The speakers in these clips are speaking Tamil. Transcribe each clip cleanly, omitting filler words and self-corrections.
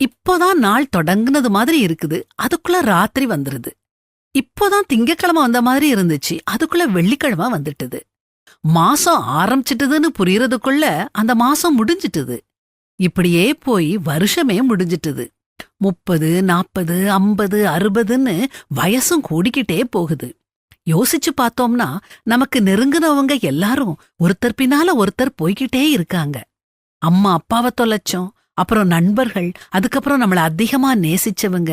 இப்போதான் நாள் தொடங்குனது மாதிரி இருக்குது, அதுக்குள்ள ராத்திரி வந்துருது. இப்போதான் திங்கக்கிழமை வந்த மாதிரி இருந்துச்சு, அதுக்குள்ள வெள்ளிக்கிழமை வந்துட்டுது. மாசம் ஆரம்பிச்சிட்டுதுன்னு புரியறதுக்குள்ள அந்த மாசம் முடிஞ்சிட்டுது. இப்படியே போய் வருஷமே முடிஞ்சிட்டுது. 30, 40, 50, 60ன்னு வயசும் கூடிக்கிட்டே போகுது. யோசிச்சு பார்த்தோம்னா நமக்கு நெருங்குனவங்க எல்லாரும் ஒருத்தர் பின்னால ஒருத்தர் போய்கிட்டே இருக்காங்க. அம்மா அப்பாவை தொலைச்சோம், அப்புறம் நண்பர்கள், அதுக்கப்புறம் நம்மள அதிகமா நேசிச்சவங்க.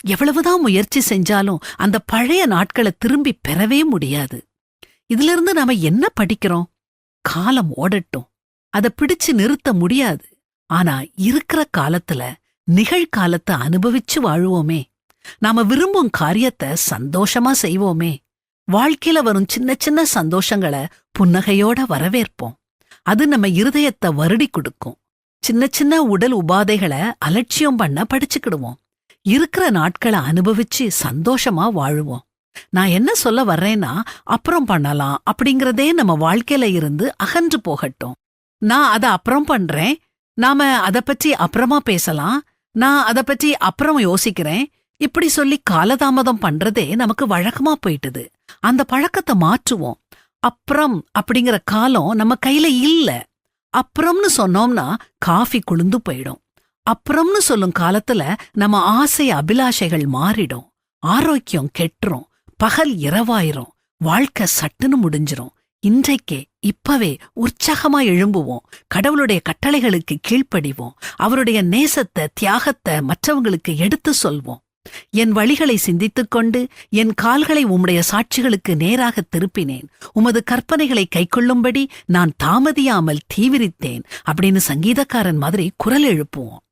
எவ்வளவுதான் முயற்சி செஞ்சாலும் அந்த பழைய நாட்களை திரும்பி பெறவே முடியாது. இதுல இருந்து நாம என்ன படிக்கிறோம்? காலம் ஓடட்டும், அதை பிடிச்சு நிறுத்த முடியாது. ஆனா இருக்கிற காலத்துல நிகழ்காலத்தை அனுபவிச்சு வாழுவோமே. நாம விரும்பும் காரியத்தை சந்தோஷமா செய்வோமே. வாழ்க்கையில வரும் சின்ன சின்ன சந்தோஷங்களை புன்னகையோட வரவேற்போம். அது நம்ம இருதயத்தை வருடி கொடுக்கும். சின்ன சின்ன உடல் உபாதைகளை அலட்சியம் பண்ண படிச்சுக்கிடுவோம். இருக்கிற நாட்களை அனுபவிச்சு சந்தோஷமா வாழுவோம். நான் என்ன சொல்ல வர்றேன்னா, அப்புறம் பண்ணலாம் அப்படிங்கறதே நம்ம வாழ்க்கையில இருந்து அகன்று போகட்டும். நான் அதை அப்புறம் பண்றேன், நாம அதை பற்றி அப்புறமா பேசலாம், நான் அதை பற்றி அப்புறம் யோசிக்கிறேன், இப்படி சொல்லி காலதாமதம் பண்றதே நமக்கு வழக்கமா போயிட்டுது. அந்த பழக்கத்தை மாற்றுவோம். அப்புறம் அப்படிங்கிற காலம் நம்ம கையில இல்ல. அப்புறம்னு சொன்னோம்னா காஃபி குளிந்து போயிடும். அப்புறம்னு சொல்லும் காலத்துல நம்ம ஆசை அபிலாஷைகள் மாறிடும். ஆரோக்கியம் கெட்டுரும். பகல் இரவாயிரும். வாழ்க்கை சட்டுன்னு முடிஞ்சிரும். இன்றைக்கே இப்பவே உற்சாகமா எழும்புவோம். கடவுளுடைய கட்டளைகளுக்கு கீழ்ப்படிவோம். அவருடைய நேசத்தை தியாகத்தை மற்றவங்களுக்கு எடுத்து சொல்வோம். என் வழிகளை சிந்தித்துக் கொண்டு என் கால்களை உம்முடைய சாட்சிகளுக்கு நேராக திருப்பினேன். உமது கற்பனைகளை கைக்கொள்ளும்படி நான் தாமதியாமல் தீவிரித்தேன் அப்படின்னு சங்கீதக்காரன் மாதிரி குரல் எழுப்புவோம்.